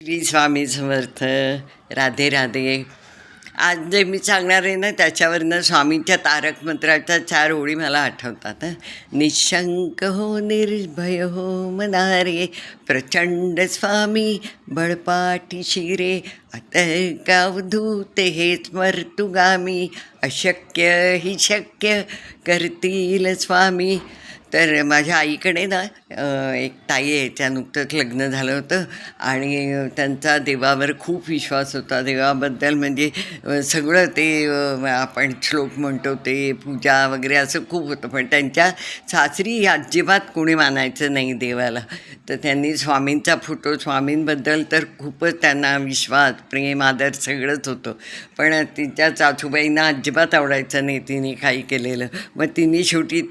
श्री स्वामी समर्थ. राधे राधे. आज जे मी सांगणार आहे ना त्याच्यावरनं स्वामींच्या तारक मंत्राच्या 4 ओळी मला आठवतात. निशंक हो निर्भय हो मनारे, प्रचंड स्वामी बळपाठी शिरे, अतर्कावधूते हे स्मर्तुगामी, अशक्य ही शक्य करतील स्वामी. तर माझ्या आईकडे ना एक ताई आहे, त्या नुकतंच लग्न झालं होतं आणि त्यांचा देवावर खूप विश्वास होता. देवाबद्दल म्हणजे सगळं ते आपण श्लोक म्हणतो ते पूजा वगैरे असं खूप होतं. पण त्यांच्या सासरी अजिबात कोणी मानायचं नाही देवाला. तर त्यांनी स्वामींचा फोटो, स्वामींबद्दल तर खूपच त्यांना विश्वास, प्रेम, आदर सगळंच होतं. पण तिच्या सासूबाईंना अजिबात आवडायचं नाही तिने काही केलेलं. मग तिने शेवटी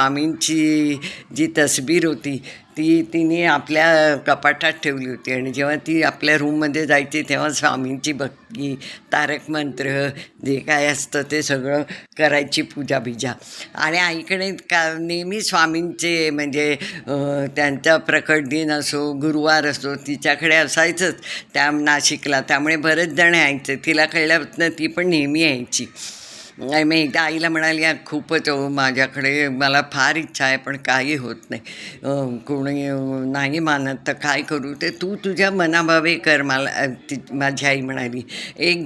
स्वामींची जी तसबीर होती तिने आपल्या कपाटात ठेवली होती. आणि जेव्हा ती आपल्या रूममध्ये जायची तेव्हा स्वामींची भक्ती, तारक मंत्र जे काय असतं ते सगळं करायची, पूजा बिजा. आणि आईकडे नेहमी स्वामींचे म्हणजे त्यांचा प्रकट दिन असो, गुरुवार असो, तिच्याकडे असायचंच त्या नाशिकला. त्यामुळे बरेच जण यायचे. तिला कळल्यापासून ती पण नेहमी यायची. मी एकदा आईला म्हणाली, खूपच माझ्याकडे मला फार इच्छा आहे पण काही होत नाही, कोणी नाही मानत, तर काय करू? ते तू तुझ्या मनाभावे कर. मला माझी आई म्हणाली, एक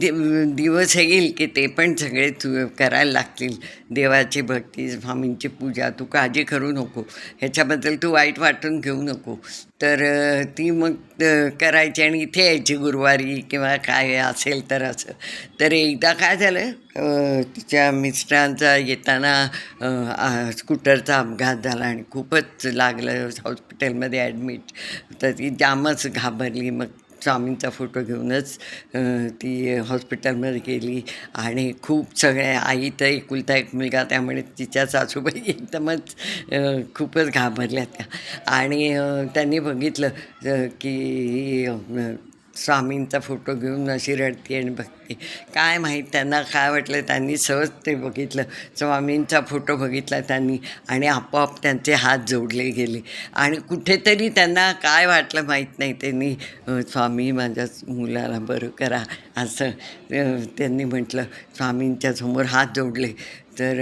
दिवस येईल की ते पण सगळे करायला लागतील, देवाची भक्ती, स्वामींची पूजा. तू काळजी करू नको, ह्याच्याबद्दल तू वाईट वाटून घेऊ नको. तर ती मग करायची आणि इथे यायची गुरुवारी किंवा काय असेल तर असं. तर एकदा काय झालं, तिच्या मिस्टरांचा येताना स्कूटरचा अपघात झाला आणि खूपच लागलं, हॉस्पिटलमध्ये ॲडमिट. तर ती जामच घाबरली. मग स्वामींचा फोटो घेऊनच ती हॉस्पिटलमध्ये गेली. आणि खूप सगळे, आई तर एकुलता एक मुलगा, त्यामुळे तिच्या सासूबाई एकदमच खूपच घाबरल्या त्या. आणि त्यांनी बघितलं की स्वामींचा फोटो घेऊन अशी रडते आणि बघते. काय माहीत त्यांना काय वाटलं, त्यांनी सहज ते बघितलं, स्वामींचा फोटो बघितला त्यांनी, आणि आपोआप त्यांचे हात जोडले गेले. आणि कुठेतरी त्यांना काय वाटलं माहीत नाही, त्यांनी स्वामी माझ्या मुलाला बरं करा असं त्यांनी म्हटलं, स्वामींच्या समोर हात जोडले. तर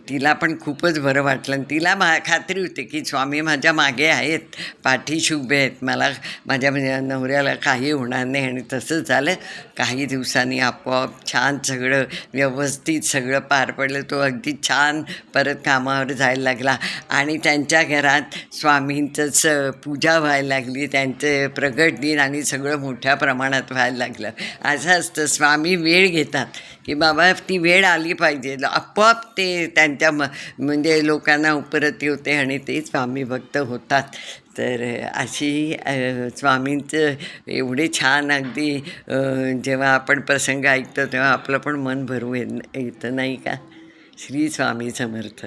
तिला पण खूपच बरं वाटलं. आणि तिला खात्री होती की स्वामी माझ्या मागे आहेत, पाठीशी उभे आहेत, मला माझ्या नवऱ्याला काही होणार नाही. आणि तसंच झालं. काही दिवसांनी आपोआप छान सगळं व्यवस्थित सगळं पार पडलं. तो अगदी छान परत कामावर जायला लागला. आणि त्यांच्या घरात स्वामींचंच पूजा व्हायला लागली, त्यांचे प्रगट दिन आणि सगळं मोठ्या प्रमाणात व्हायला लागलं. असं असतं, स्वामी वेळ घेतात की बाबा ती वेळ आली पाहिजे, आपोआप ते त्यांच्या म्हणजे लोकांना उपरती होते आणि ते स्वामी भक्त होतात. तर अशी स्वामींचं एवढे छान अगदी जेव्हा आपण प्रसंग ऐकतो तेव्हा आपलं पण मन भरून येतं, नाही का? श्री स्वामी समर्थ.